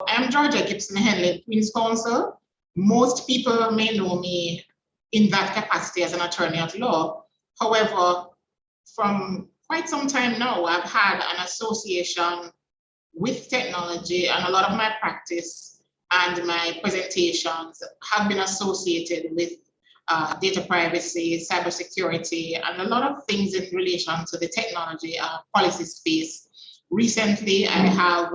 I'm Georgia Gibson Henlin, Queen's Counsel. Most people may know me in that capacity as an attorney at law. However, from quite some time now, I've had an association with technology, and a lot of my practice and my presentations have been associated with data privacy, cybersecurity, and a lot of things in relation to the technology policy space. Recently, I have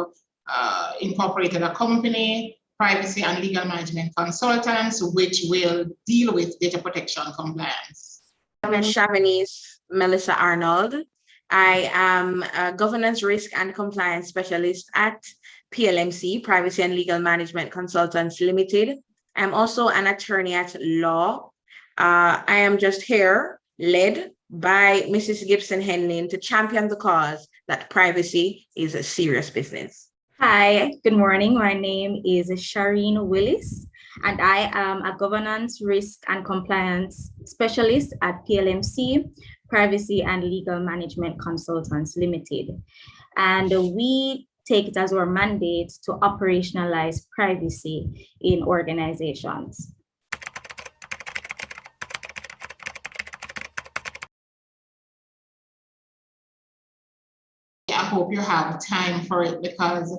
incorporated a company, Privacy and Legal Management Consultants, which will deal with data protection compliance. I'm Chavanese Melissa Arnold. I am a governance, risk, and compliance specialist at PLMC, Privacy and Legal Management Consultants Limited. I'm also an attorney at law. I am just here, led by Mrs. Gibson Henlin, to champion the cause that privacy is a serious business. Hi, good morning. My name is Shireen Willis, and I am a governance, risk, and compliance specialist at PLMC, Privacy and Legal Management Consultants Limited. And we take it as our mandate to operationalize privacy in organizations. I hope you have time for it, because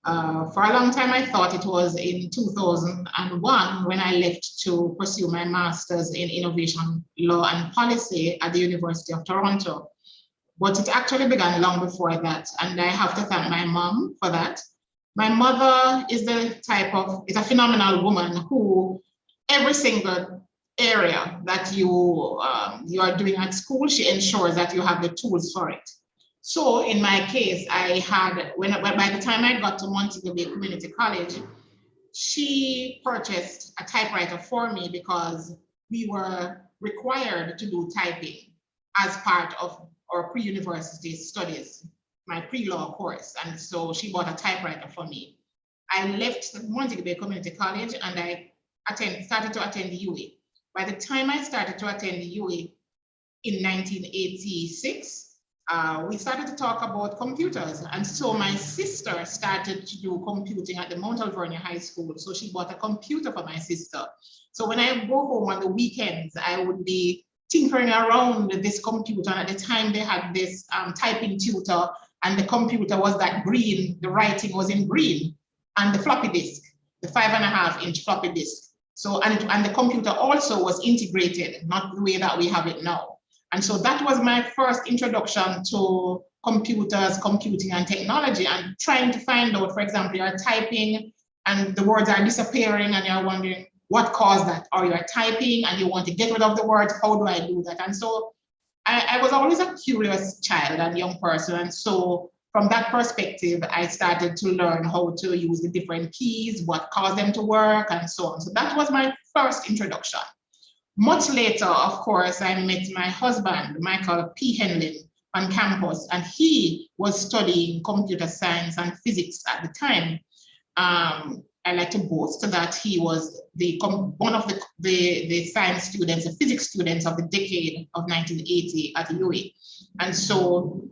for a long time I thought it was in 2001 when I left to pursue my master's in innovation law and policy at the University of Toronto. But it actually began long before that, and I have to thank my mom for that. My mother is a phenomenal woman who every single area that you are doing at school, she ensures that you have the tools for it. So in my case, I had, by the time I got to Montego Bay Community College, she purchased a typewriter for me because we were required to do typing as part of our pre-university studies, my pre-law course. And so she bought a typewriter for me. I left Montego Bay Community College and I started to attend the UA. By the time I started to attend the UA in 1986, we started to talk about computers. And so my sister started to do computing at the Mount Alvernia High School. So she bought a computer for my sister. So when I go home on the weekends, I would be tinkering around with this computer. And at the time they had this typing tutor, and the computer was that green, the writing was in green, and the floppy disk, the 5.5-inch floppy disk. So, and the computer also was integrated, not the way that we have it now. And so that was my first introduction to computers, computing, and technology, and trying to find out, for example, you're typing and the words are disappearing and you're wondering what caused that, or you're typing and you want to get rid of the words, how do I do that? And so I was always a curious child and young person. And so from that perspective, I started to learn how to use the different keys, what caused them to work, and so on. So that was my first introduction. Much later, of course, I met my husband, Michael P. Henlin, on campus, and he was studying computer science and physics at the time. I like to boast that he was one of the science students, the physics students of the decade of 1980 at UA. And so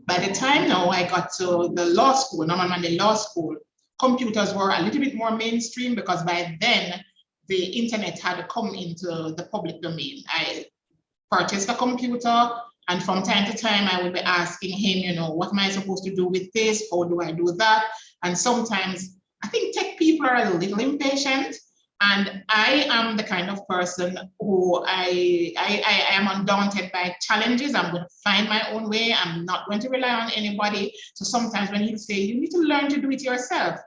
by the time now I got to the law school, Norman Manley Law School, computers were a little bit more mainstream, because by then the internet had come into the public domain. I purchased a computer, and from time to time I would be asking him, what am I supposed to do with this? How do I do that? And sometimes I think tech people are a little impatient, and I am the kind of person who I am undaunted by challenges. I'm going to find my own way. I'm not going to rely on anybody. So sometimes when he'd say, you need to learn to do it yourself,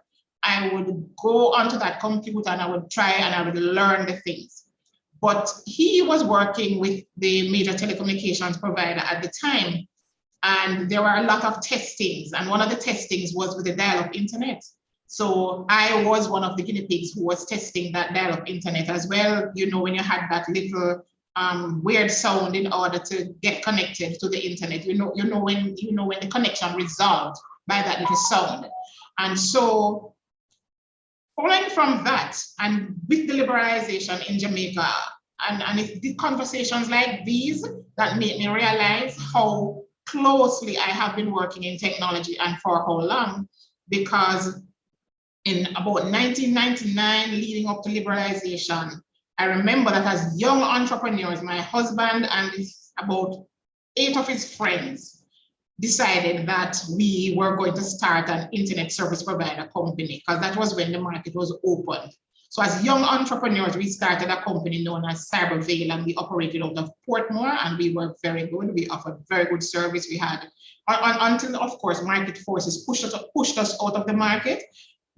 I would go onto that computer and I would try and I would learn the things. But he was working with the major telecommunications provider at the time, and there were a lot of testings, and one of the testings was with the dial-up internet. So I was one of the guinea pigs who was testing that dial-up internet as well. When you had that little weird sound in order to get connected to the internet, when the connection resolved by that little sound. And so following from that, and with the liberalization in Jamaica, and it's the conversations like these that made me realize how closely I have been working in technology and for how long, because in about 1999, leading up to liberalization. I remember that as young entrepreneurs, my husband and about 8 of his friends decided that we were going to start an internet service provider company, because that was when the market was open. So as young entrepreneurs, we started a company known as Cyberveil, and we operated out of Portmore, and we were very good. We offered very good service. We had, until of course, market forces pushed us out of the market.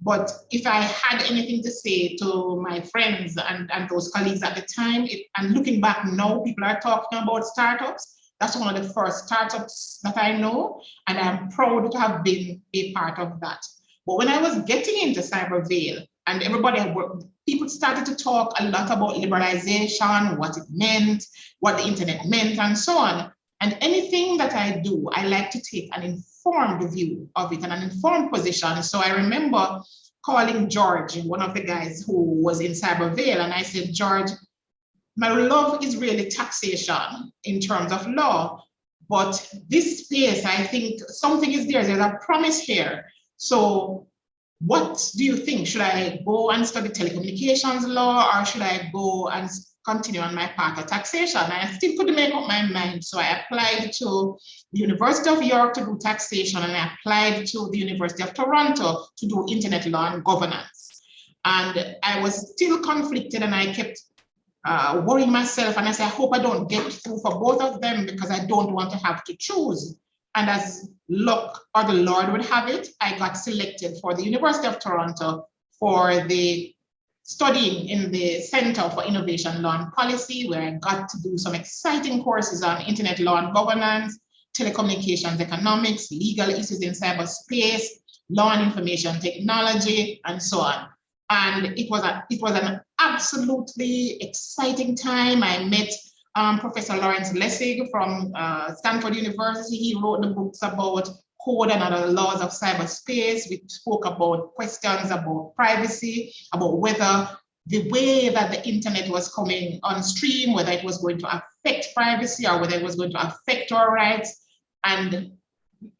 But if I had anything to say to my friends and those colleagues at the time, and looking back now, people are talking about startups. That's one of the first startups that I know, and I'm proud to have been a part of that. But when I was getting into Cyberveil, and people started to talk a lot about liberalization, what it meant, what the internet meant, and so on. And anything that I do, I like to take an informed view of it and an informed position. So I remember calling George, one of the guys who was in Cyberveil, and I said, George, my love is really taxation in terms of law, but this space, I think something is there. There's a promise here. So what do you think? Should I go and study telecommunications law, or should I go and continue on my path of taxation? And I still couldn't make up my mind. So I applied to the University of York to do taxation, and I applied to the University of Toronto to do internet law and governance. And I was still conflicted, and I kept worrying myself. And I said, I hope I don't get through for both of them, because I don't want to have to choose. And as luck or the Lord would have it, I got selected for the University of Toronto for the studying in the Center for Innovation Law and Policy, where I got to do some exciting courses on internet law and governance, telecommunications economics, legal issues in cyberspace, law and information technology, and so on. And it was an absolutely exciting time. I met Professor Lawrence Lessig from Stanford University. He wrote the books about code and other laws of cyberspace. We spoke about questions about privacy, about whether the way that the internet was coming on stream, whether it was going to affect privacy or whether it was going to affect our rights. And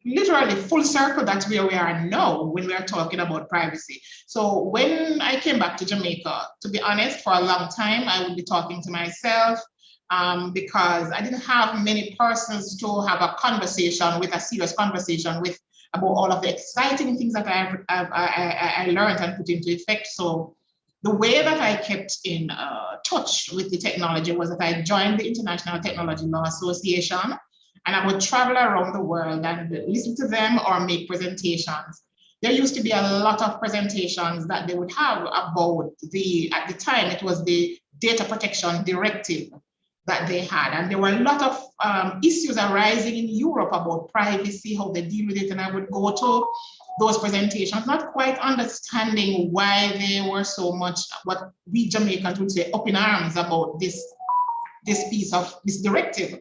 literally full circle, that's where we are now when we are talking about privacy. So when I came back to Jamaica, to be honest, for a long time, I would be talking to myself, because I didn't have many persons to have a conversation with, a serious conversation with, about all of the exciting things that I learned and put into effect. So the way that I kept in touch with the technology was that I joined the International Technology Law Association, and I would travel around the world and listen to them or make presentations. There used to be a lot of presentations that they would have about at the time, it was the Data Protection Directive that they had. And there were a lot of issues arising in Europe about privacy, how they deal with it. And I would go to those presentations, not quite understanding why they were so much, what we Jamaicans would say, up in arms about this piece of this directive.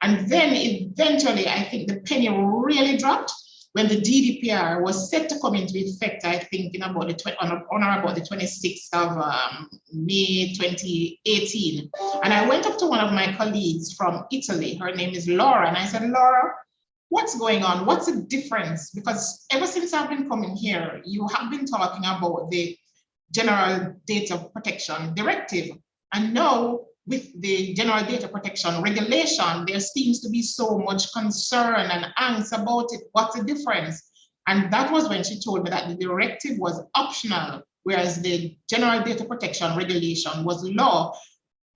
And then eventually, I think the penny really dropped when the GDPR was set to come into effect, I think in about on or about the 26th of May 2018. And I went up to one of my colleagues from Italy. Her name is Laura. And I said, Laura, what's going on? What's the difference? Because ever since I've been coming here, you have been talking about the General Data Protection Directive. And now, with the General Data Protection Regulation, there seems to be so much concern and angst about it. What's the difference? And that was when she told me that the directive was optional, whereas the General Data Protection Regulation was law.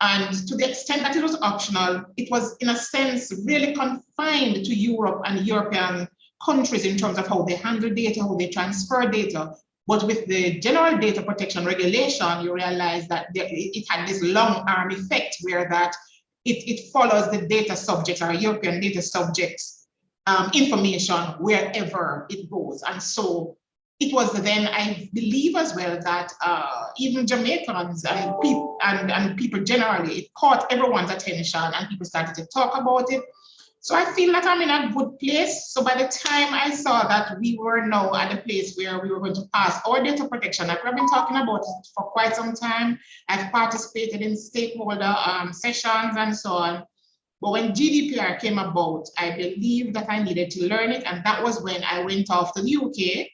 And to the extent that it was optional, it was in a sense really confined to Europe and European countries in terms of how they handle data, how they transfer data. But with the General Data Protection Regulation, you realize that it had this long arm effect where that it follows the data subjects or European data subjects information wherever it goes. And so it was then, I believe as well, that even Jamaicans and people generally, it caught everyone's attention and people started to talk about it. So I feel like I'm in a good place. So by the time I saw that we were now at a place where we were going to pass our data protection, I've been talking about it for quite some time. I've participated in stakeholder sessions and so on. But when GDPR came about, I believed that I needed to learn it. And that was when I went off to the UK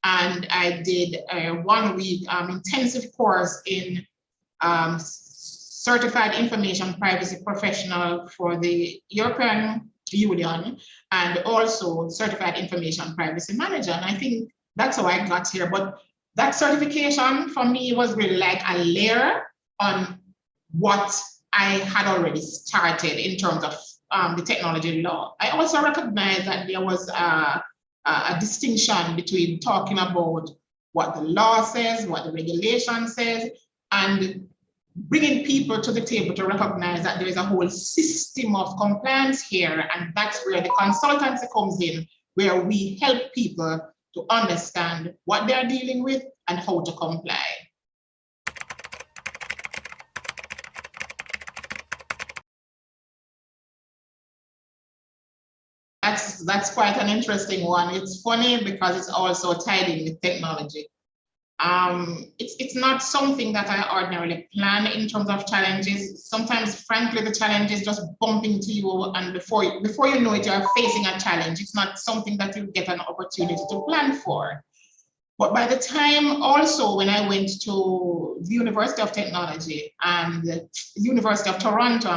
and I did a 1-week intensive course in Certified Information Privacy Professional for the European Union, and also Certified Information Privacy Manager. And I think that's how I got here. But that certification for me was really like a layer on what I had already started in terms of the technology law. I also recognize that there was a distinction between talking about what the law says, what the regulation says, and bringing people to the table to recognize that there is a whole system of compliance here. And that's where the consultancy comes in, where we help people to understand what they're dealing with and how to comply. That's quite an interesting one. It's funny because it's also tied in with technology. It's not something that I ordinarily plan in terms of challenges. Sometimes, frankly, the challenges just bump into you, and before you know it, you're facing a challenge. It's not something that you get an opportunity to plan for. But by the time also when I went to the University of Technology and the University of Toronto,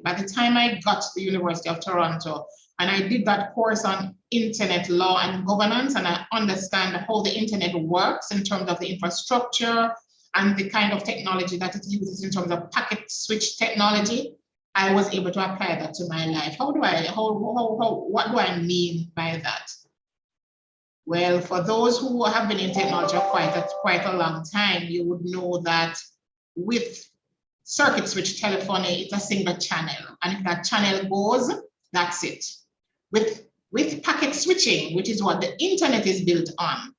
by the time I got to the University of Toronto, and I did that course on internet law and governance, and I understand how the internet works in terms of the infrastructure and the kind of technology that it uses in terms of packet switch technology, I was able to apply that to my life. What do I mean by that? Well, for those who have been in technology quite a long time, you would know that with circuit switch telephony, it's a single channel. And if that channel goes, that's it. With packet switching, which is what the internet is built on,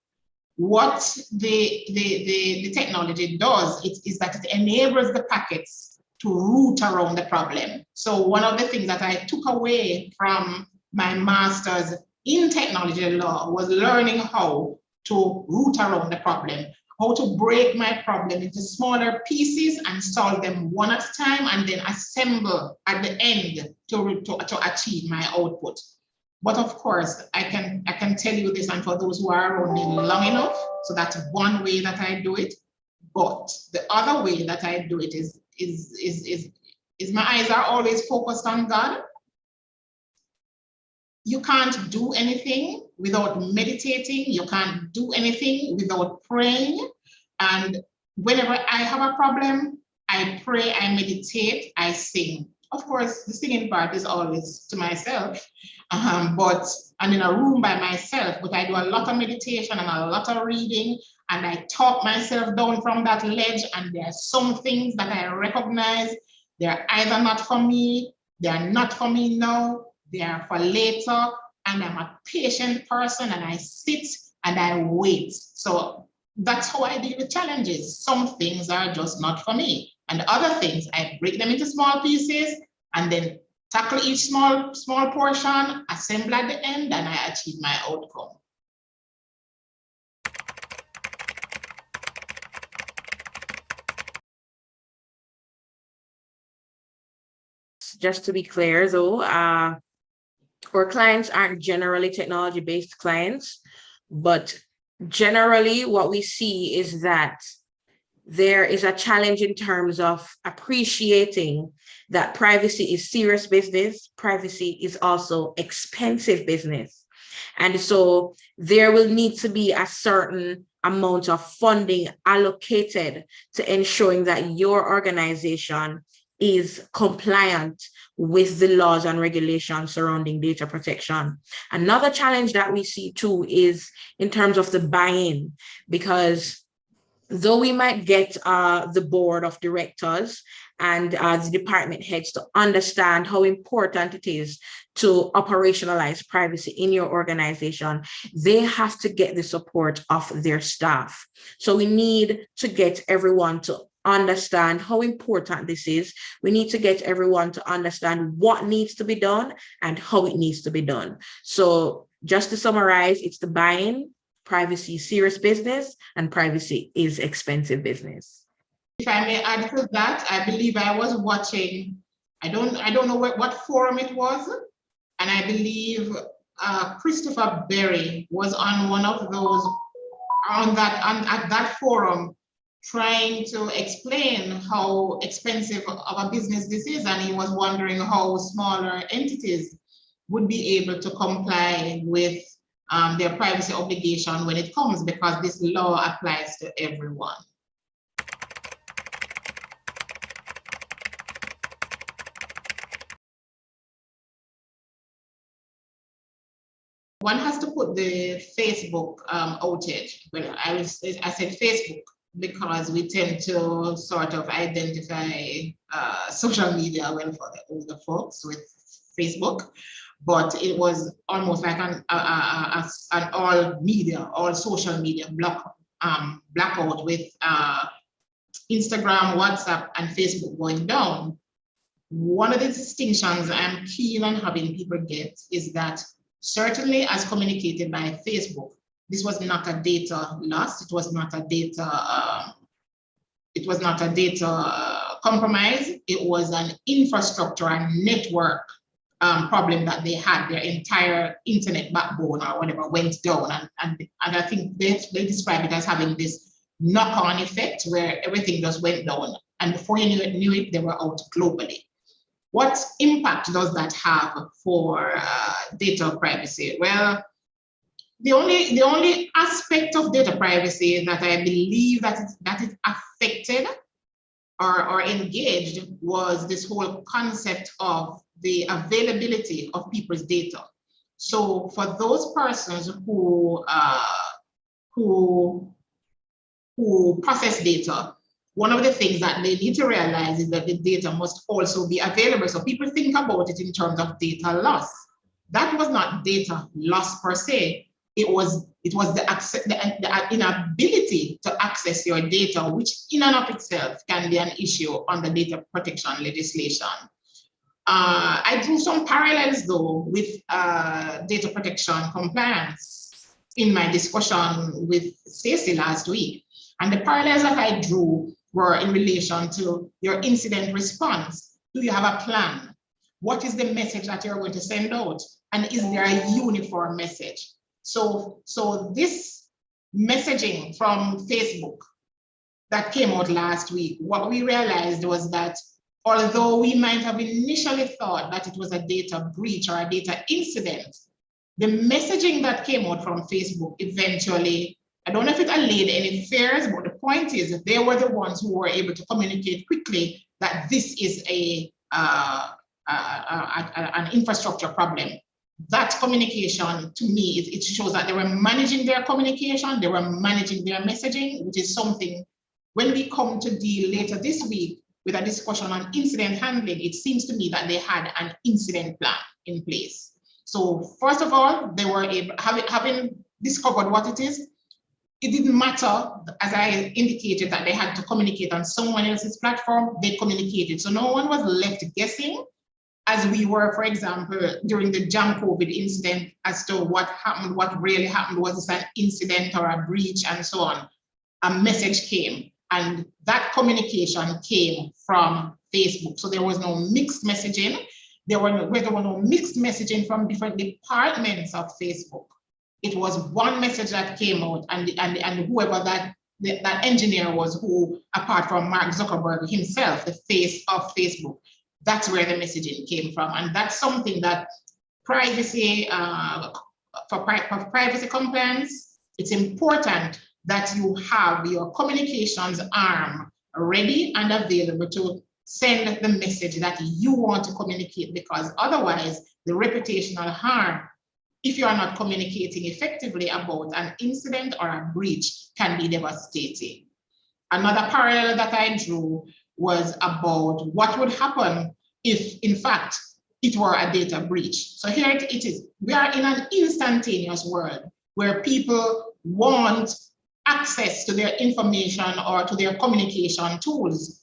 what the technology does is that it enables the packets to route around the problem. So one of the things that I took away from my master's in technology law was learning how to route around the problem, how to break my problem into smaller pieces and solve them one at a time, and then assemble at the end to achieve my output. But of course, I can tell you this, and for those who are around me long enough, so that's one way that I do it. But the other way that I do it is my eyes are always focused on God. You can't do anything without meditating. You can't do anything without praying. And whenever I have a problem, I pray, I meditate, I sing. Of course, the singing part is always to myself, but I'm in a room by myself, but I do a lot of meditation and a lot of reading, and I talk myself down from that ledge, and there are some things that I recognize. They're either not for me, they're not for me now, they are for later, and I'm a patient person, and I sit and I wait. So that's how I deal with challenges. Some things are just not for me. And other things, I break them into small pieces and then tackle each small portion, assemble at the end, and I achieve my outcome. Just to be clear though, our clients aren't generally technology-based clients, but generally what we see is that there is a challenge in terms of appreciating that privacy is serious business. Privacy is also expensive business. And so there will need to be a certain amount of funding allocated to ensuring that your organization is compliant with the laws and regulations surrounding data protection. Another challenge that we see too is in terms of the buy-in, because though we might get the board of directors and the department heads to understand how important it is to operationalize privacy in your organization, they have to get the support of their staff. So we need to get everyone to understand how important this is. We need to get everyone to understand what needs to be done and how it needs to be done. So just to summarize, it's the buy-in. Privacy is serious business and privacy is expensive business. If I may add to that, I believe I was watching, I don't know what forum it was, and I believe Christopher Berry was on one of those at that forum, trying to explain how expensive of a business this is, and he was wondering how smaller entities would be able to comply with their privacy obligation when it comes, because this law applies to everyone. One has to put the Facebook outage. Well, I said Facebook because we tend to sort of identify social media well for the older folks with Facebook, but it was almost like an all social media blackout with Instagram, WhatsApp, and Facebook going down. One of the distinctions I'm keen on having people get is that certainly as communicated by Facebook, this was not a data loss, it was not a data compromise, it was an infrastructure and network problem that they had. Their entire internet backbone or whatever went down, and I think they describe it as having this knock-on effect where everything just went down, and before you knew it, they were out globally. What impact does that have for data privacy? Well, the only aspect of data privacy that I believe that it affected or engaged was this whole concept of the availability of people's data. So for those persons who process data, one of the things that they need to realize is that the data must also be available. So people think about it in terms of data loss. That was not data loss per se. It was the inability to access your data, which in and of itself can be an issue under data protection legislation. I drew some parallels though with data protection compliance in my discussion with Stacey last week. And the parallels that I drew were in relation to your incident response. Do you have a plan? What is the message that you're going to send out? And is there a uniform message? So this messaging from Facebook that came out last week, what we realized was that although we might have initially thought that it was a data breach or a data incident, the messaging that came out from Facebook eventually, I don't know if it allayed any fears, but the point is that they were the ones who were able to communicate quickly that this is an infrastructure problem. That communication, to me, it shows that they were managing their communication, they were managing their messaging, which is something, when we come to deal later this week with a discussion on incident handling, it seems to me that they had an incident plan in place. So first of all, they were able, having discovered what it is, it didn't matter, as I indicated, that they had to communicate on someone else's platform, they communicated. So no one was left guessing, as we were, for example, during the jam COVID incident, as to what happened, what really happened, was this an incident or a breach, and so on. A message came, and that communication came from Facebook. So there was no mixed messaging. There were no mixed messaging from different departments of Facebook. It was one message that came out, and whoever that engineer was, who, apart from Mark Zuckerberg himself, the face of Facebook, that's where the messaging came from. And that's something that privacy, for privacy compliance, it's important that you have your communications arm ready and available to send the message that you want to communicate, because otherwise the reputational harm, if you are not communicating effectively about an incident or a breach, can be devastating. Another parallel that I drew was about what would happen if, in fact, it were a data breach. So here it is. We are in an instantaneous world where people want access to their information or to their communication tools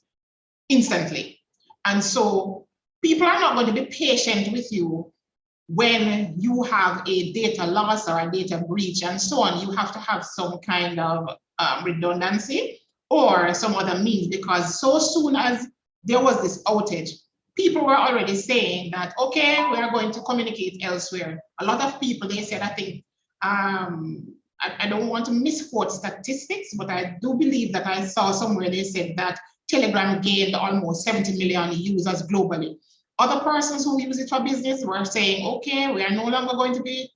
instantly. And so people are not going to be patient with you when you have a data loss or a data breach and so on. You have to have some kind of redundancy or some other means, because so soon as there was this outage, people were already saying that, okay, we are going to communicate elsewhere. A lot of people, they said, I think I don't want to misquote statistics, but I do believe that I saw somewhere they said that Telegram gained almost 70 million users globally. Other persons who use it for business were saying, okay, we are no longer going to be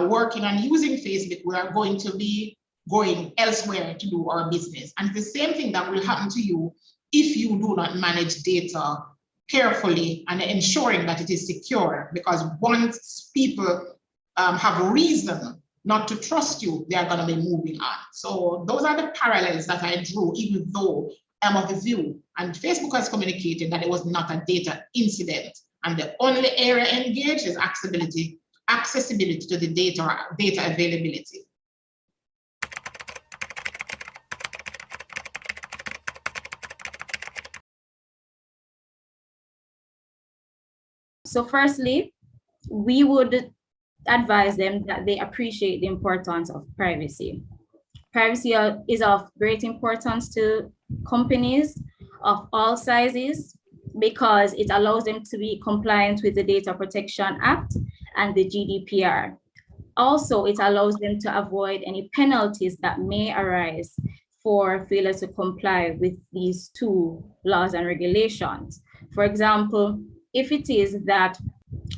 working on using Facebook, we are going to be going elsewhere to do our business. And the same thing that will happen to you if you do not manage data carefully and ensuring that it is secure, because once people have a reason not to trust you, they are going to be moving on. So those are the parallels that I drew, even though I'm of the view, and Facebook has communicated that it was not a data incident. And the only area engaged is accessibility to the data availability. So firstly, we would advise them that they appreciate the importance of privacy. Privacy is of great importance to companies of all sizes because it allows them to be compliant with the Data Protection Act and the GDPR. Also, it allows them to avoid any penalties that may arise for failure to comply with these two laws and regulations. For example, if it is that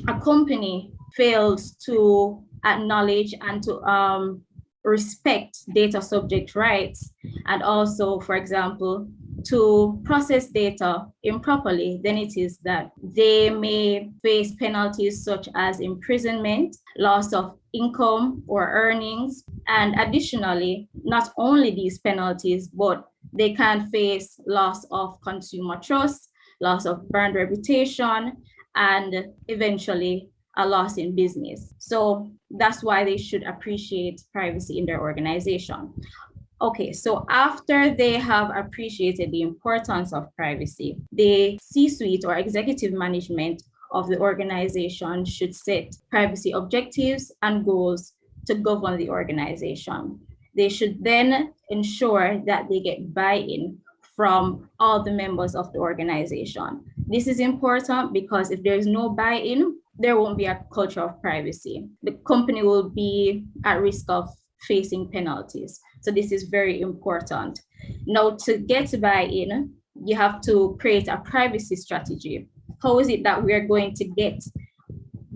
a company fails to acknowledge and to respect data subject rights, and also, for example, to process data improperly, then it is that they may face penalties such as imprisonment, loss of income or earnings, and additionally, not only these penalties, but they can face loss of consumer trust, loss of brand reputation, and eventually a loss in business. So that's why they should appreciate privacy in their organization. Okay, so after they have appreciated the importance of privacy, the C-suite or executive management of the organization should set privacy objectives and goals to govern the organization. They should then ensure that they get buy-in from all the members of the organization. This is important because if there is no buy-in, there won't be a culture of privacy. The company will be at risk of facing penalties. So this is very important. Now, to get buy-in, you have to create a privacy strategy. How is it that we are going to get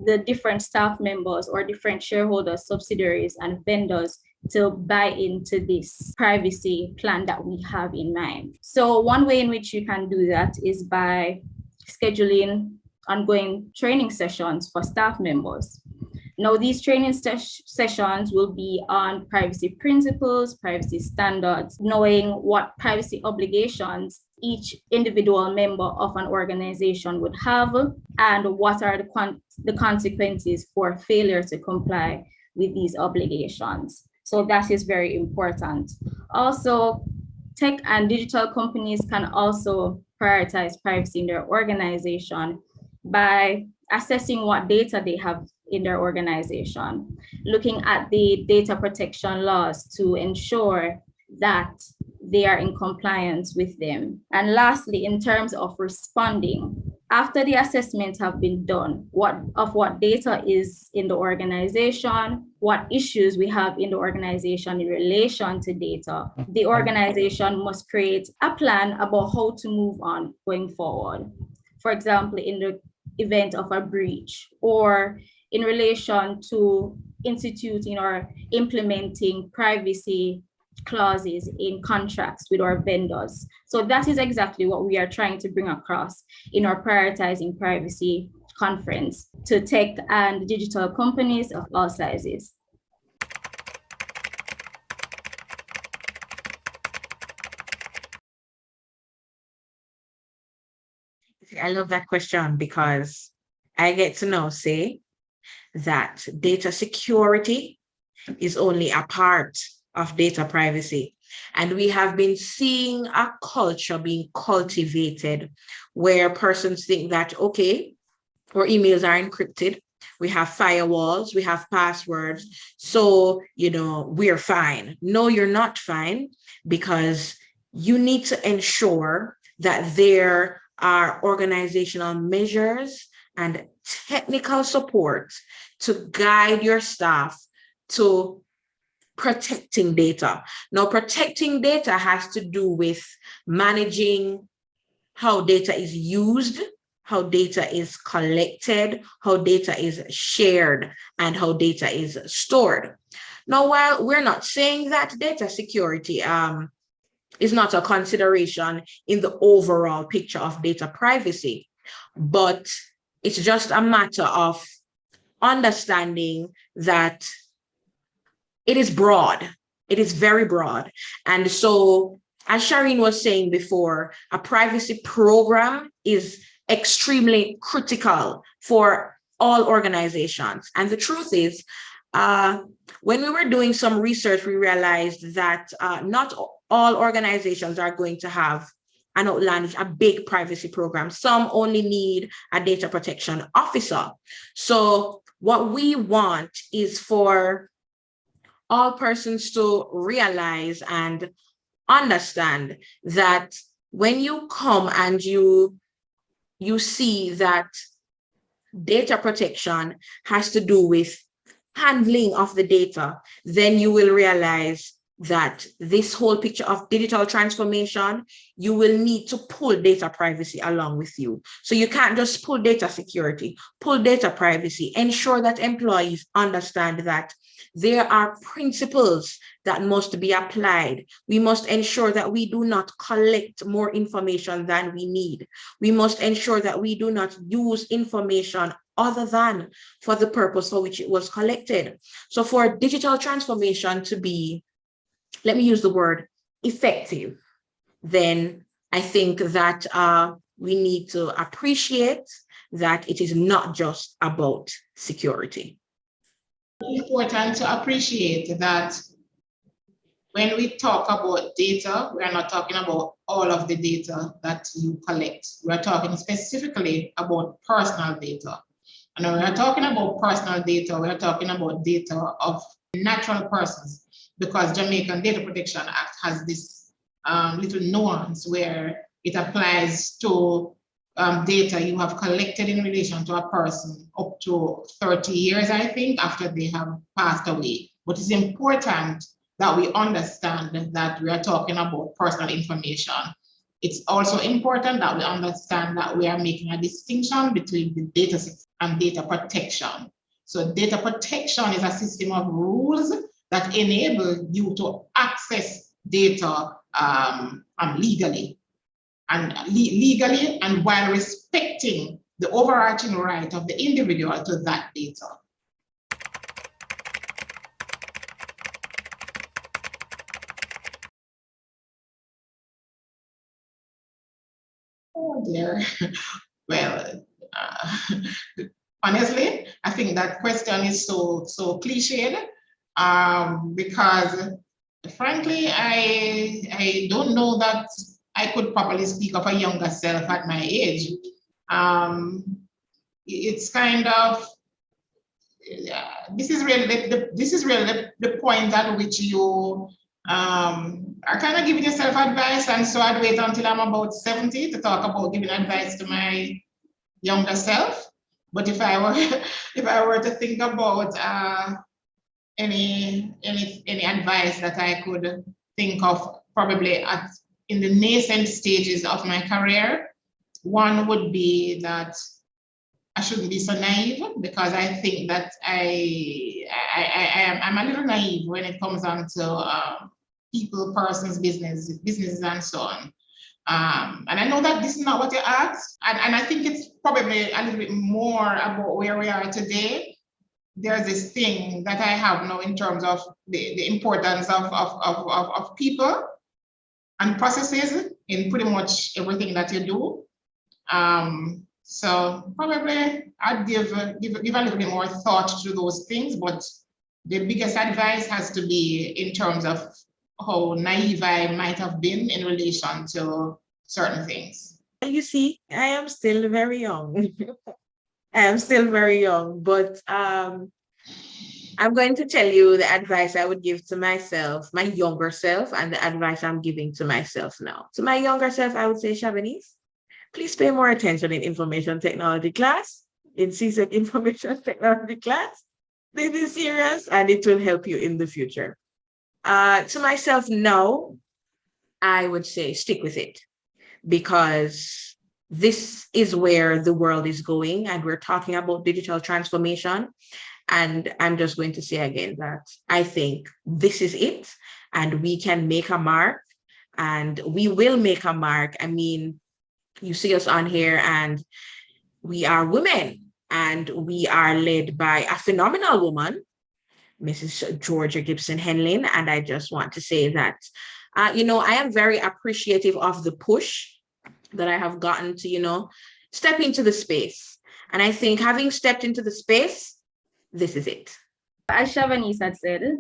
the different staff members or different shareholders, subsidiaries, and vendors to buy into this privacy plan that we have in mind? So one way in which you can do that is by scheduling ongoing training sessions for staff members. Now, these training sessions will be on privacy principles, privacy standards, knowing what privacy obligations each individual member of an organization would have, and what are the consequences for failure to comply with these obligations. So that is very important. Also, tech and digital companies can also prioritize privacy in their organization by assessing what data they have in their organization, looking at the data protection laws to ensure that they are in compliance with them. And lastly, in terms of responding, after the assessments have been done, what data is in the organization, what issues we have in the organization in relation to data, the organization must create a plan about how to move on going forward. For example, in the event of a breach, or in relation to instituting or implementing privacy clauses in contracts with our vendors. So that is exactly what we are trying to bring across in our Prioritizing Privacy conference to tech and digital companies of all sizes. I love that question because I get to know, say, that data security is only a part of data privacy. And we have been seeing a culture being cultivated where persons think that, okay, our emails are encrypted, we have firewalls, we have passwords, so, we're fine. No, you're not fine, because you need to ensure that there are organizational measures and technical support to guide your staff to protecting data. Now, protecting data has to do with managing how data is used, how data is collected, how data is shared, and how data is stored. Now, while we're not saying that data security is not a consideration in the overall picture of data privacy, but it's just a matter of understanding that it is broad. It is very broad. And so, as Shireen was saying before, a privacy program is extremely critical for all organizations. And the truth is, when we were doing some research, we realized that not all organizations are going to have an outlandish, a big privacy program. Some only need a data protection officer. So what we want is for all persons to realize and understand that when you come and you see that data protection has to do with handling of the data, then you will realize that this whole picture of digital transformation, you will need to pull data privacy along with you. So you can't just pull data security, pull data privacy, ensure that employees understand that there are principles that must be applied. We must ensure that we do not collect more information than we need. We must ensure that we do not use information other than for the purpose for which it was collected. So for digital transformation to be, let me use the word, effective, then I think that we need to appreciate that it is not just about security. It's important to appreciate that when we talk about data, we are not talking about all of the data that you collect. We are talking specifically about personal data. And when we are talking about personal data, we are talking about data of natural persons, because Jamaican Data Protection Act has this little nuance where it applies to data you have collected in relation to a person up to 30 years, I think, after they have passed away. But it's important that we understand that we are talking about personal information. It's also important that we understand that we are making a distinction between the data and data protection. So data protection is a system of rules that enable you to access data legally and while respecting the overarching right of the individual to that data. Oh dear. Well, honestly, I think that question is so cliched because frankly, I don't know that I could probably speak of a younger self at my age. It's kind of, this is really the point at which you are kind of giving yourself advice, and so I'd wait until I'm about 70 to talk about giving advice to my younger self. But if I were to think about any advice that I could think of, probably in the nascent stages of my career, one would be that I shouldn't be so naive, because I think that I'm a little naive when it comes on to people, persons, businesses, and so on. And I know that this is not what you asked, and I think it's probably a little bit more about where we are today. There's this thing that I have now in terms of the importance of people and processes in pretty much everything that you do. So probably I'd give a little bit more thought to those things, but the biggest advice has to be in terms of how naive I might have been in relation to certain things. You see, I am still very young. I am still very young, but I'm going to tell you the advice I would give to myself, my younger self, and the advice I'm giving to myself now. To my younger self, I would say, Shabanice, please pay more attention in information technology class, in CSEC information technology class. This is serious and it will help you in the future. To myself, no. I would say stick with it, because this is where the world is going, and we're talking about digital transformation. And I'm just going to say again that I think this is it, and we can make a mark, and we will make a mark. I mean, you see us on here, and we are women, and we are led by a phenomenal woman, Mrs. Georgia Gibson Henlin. And I just want to say that, I am very appreciative of the push that I have gotten to, step into the space. And I think having stepped into the space, this is it. As Shavanice had said,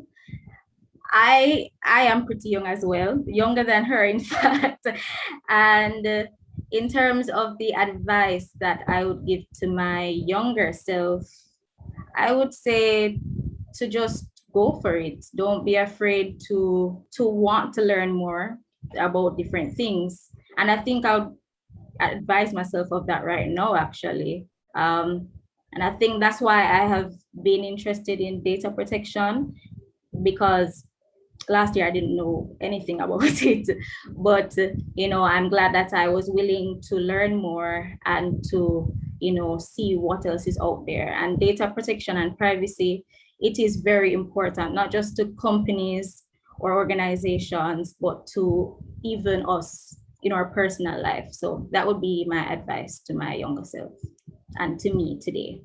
I am pretty young as well, younger than her, in fact. And in terms of the advice that I would give to my younger self, I would say to just go for it. Don't be afraid to want to learn more about different things. And I think I would advise myself of that right now, actually. And I think that's why I have been interested in data protection, because last year I didn't know anything about it. But, I'm glad that I was willing to learn more and to, see what else is out there. And data protection and privacy, it is very important, not just to companies or organizations, but to even us in our personal life. So that would be my advice to my younger self and to me today.